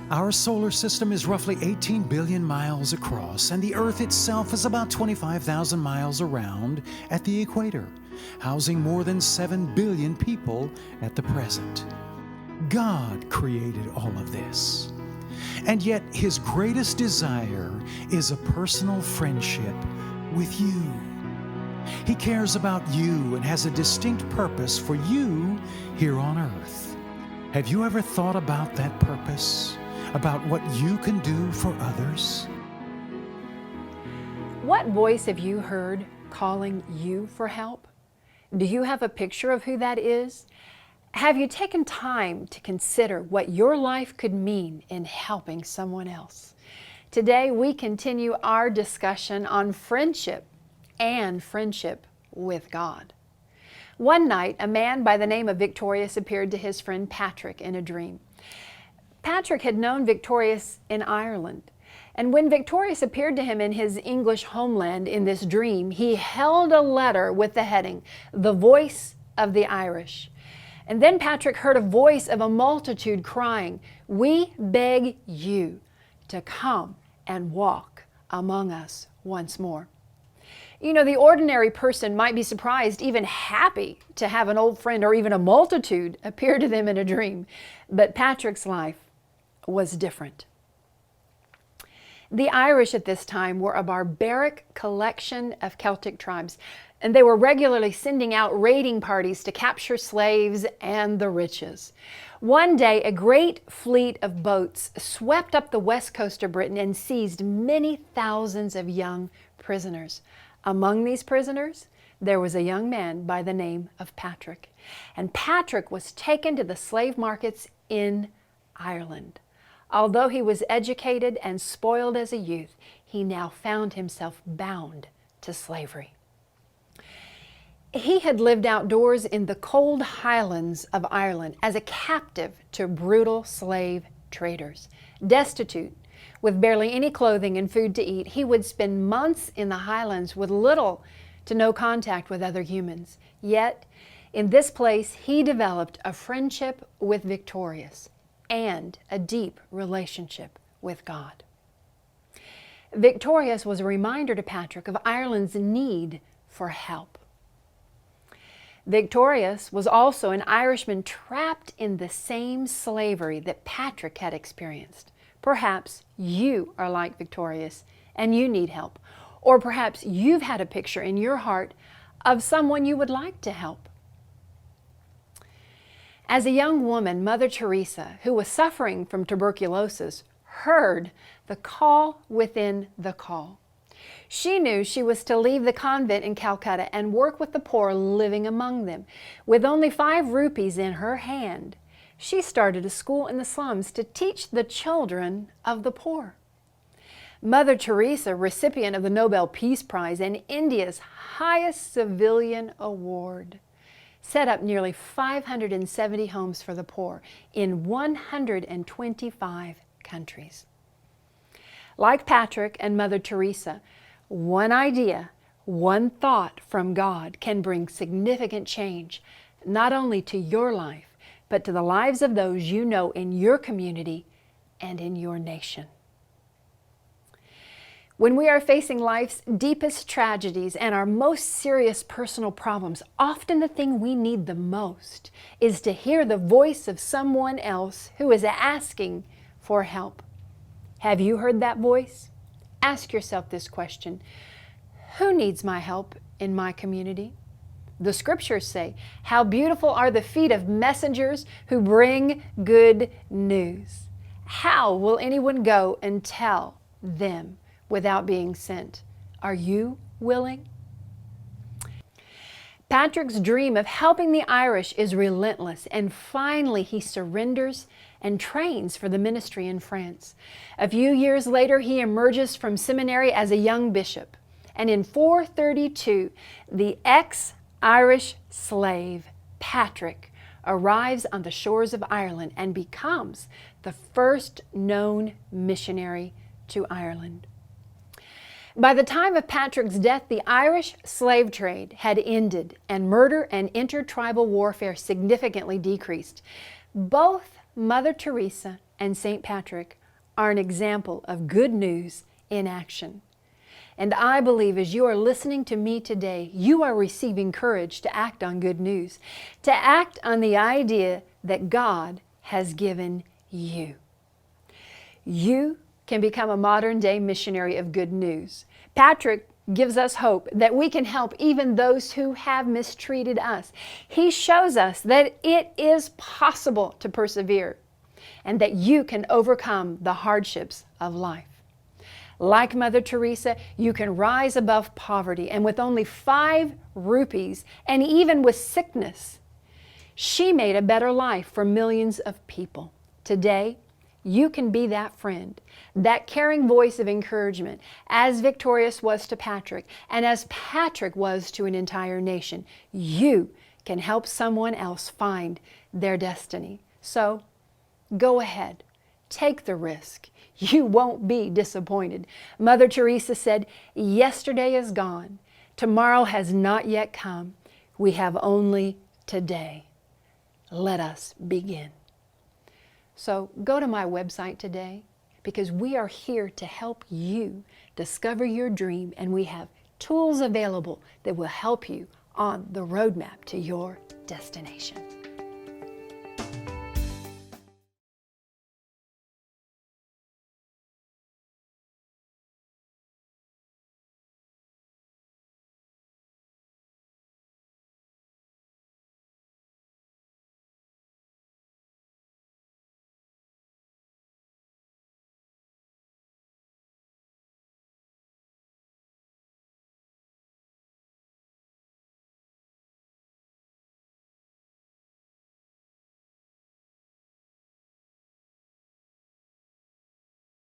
Our solar system is roughly 18 billion miles across, and the Earth itself is about 25,000 miles around at the equator, housing more than 7 billion people at the present. God created all of this. And yet, His greatest desire is a personal friendship with you. He cares about you and has a distinct purpose for you here on earth. Have you ever thought about that purpose? About what you can do for others? What voice have you heard calling you for help? Do you have a picture of who that is? Have you taken time to consider what your life could mean in helping someone else? Today we continue our discussion on friendship and friendship with God. One night, a man by the name of Victorius appeared to his friend Patrick in a dream. Patrick had known Victorius in Ireland, and when Victorius appeared to him in his English homeland in this dream, he held a letter with the heading, "The Voice of the Irish." And then Patrick heard a voice of a multitude crying, "We beg you to come and walk among us once more." You know, the ordinary person might be surprised, even happy, to have an old friend or even a multitude appear to them in a dream. But Patrick's life was different. The Irish at this time were a barbaric collection of Celtic tribes, and they were regularly sending out raiding parties to capture slaves and the riches. One day, a great fleet of boats swept up the west coast of Britain and seized many thousands of young prisoners. Among these prisoners, there was a young man by the name of Patrick. And Patrick was taken to the slave markets in Ireland. Although he was educated and spoiled as a youth, he now found himself bound to slavery. He had lived outdoors in the cold highlands of Ireland as a captive to brutal slave traders. Destitute, with barely any clothing and food to eat, he would spend months in the highlands with little to no contact with other humans. Yet, in this place, he developed a friendship with Victorius and a deep relationship with God. Victorius was a reminder to Patrick of Ireland's need for help. Victorius was also an Irishman trapped in the same slavery that Patrick had experienced. Perhaps you are like Victorius and you need help. Or perhaps you've had a picture in your heart of someone you would like to help. As a young woman, Mother Teresa, who was suffering from tuberculosis, heard the call within the call. She knew she was to leave the convent in Calcutta and work with the poor living among them. With only 5 rupees in her hand, she started a school in the slums to teach the children of the poor. Mother Teresa, recipient of the Nobel Peace Prize and India's highest civilian award, set up nearly 570 homes for the poor in 125 countries. Like Patrick and Mother Teresa, one idea, one thought from God can bring significant change, not only to your life, but to the lives of those you know in your community and in your nation. When we are facing life's deepest tragedies and our most serious personal problems, often the thing we need the most is to hear the voice of someone else who is asking for help. Have you heard that voice? Ask yourself this question: who needs my help in my community? The scriptures say, "How beautiful are the feet of messengers who bring good news." How will anyone go and tell them without being sent? Are you willing? Patrick's dream of helping the Irish is relentless, and finally he surrenders and trains for the ministry in France. A few years later, he emerges from seminary as a young bishop, and in 432, the ex-Irish slave Patrick arrives on the shores of Ireland and becomes the first known missionary to Ireland. By the time of Patrick's death, the Irish slave trade had ended and murder and intertribal warfare significantly decreased. Both Mother Teresa and St. Patrick are an example of good news in action. And I believe as you are listening to me today, you are receiving courage to act on good news, to act on the idea that God has given you. You can become a modern-day missionary of good news. Patrick gives us hope that we can help even those who have mistreated us. He shows us that it is possible to persevere and that you can overcome the hardships of life. Like Mother Teresa, you can rise above poverty, and with only 5 rupees, and even with sickness, she made a better life for millions of people. Today, you can be that friend, that caring voice of encouragement, as Victorious was to Patrick, and as Patrick was to an entire nation. You can help someone else find their destiny. So, go ahead. Take the risk. You won't be disappointed. Mother Teresa said, "Yesterday is gone. Tomorrow has not yet come. We have only today. Let us begin." So go to my website today, because we are here to help you discover your dream, and we have tools available that will help you on the roadmap to your destination.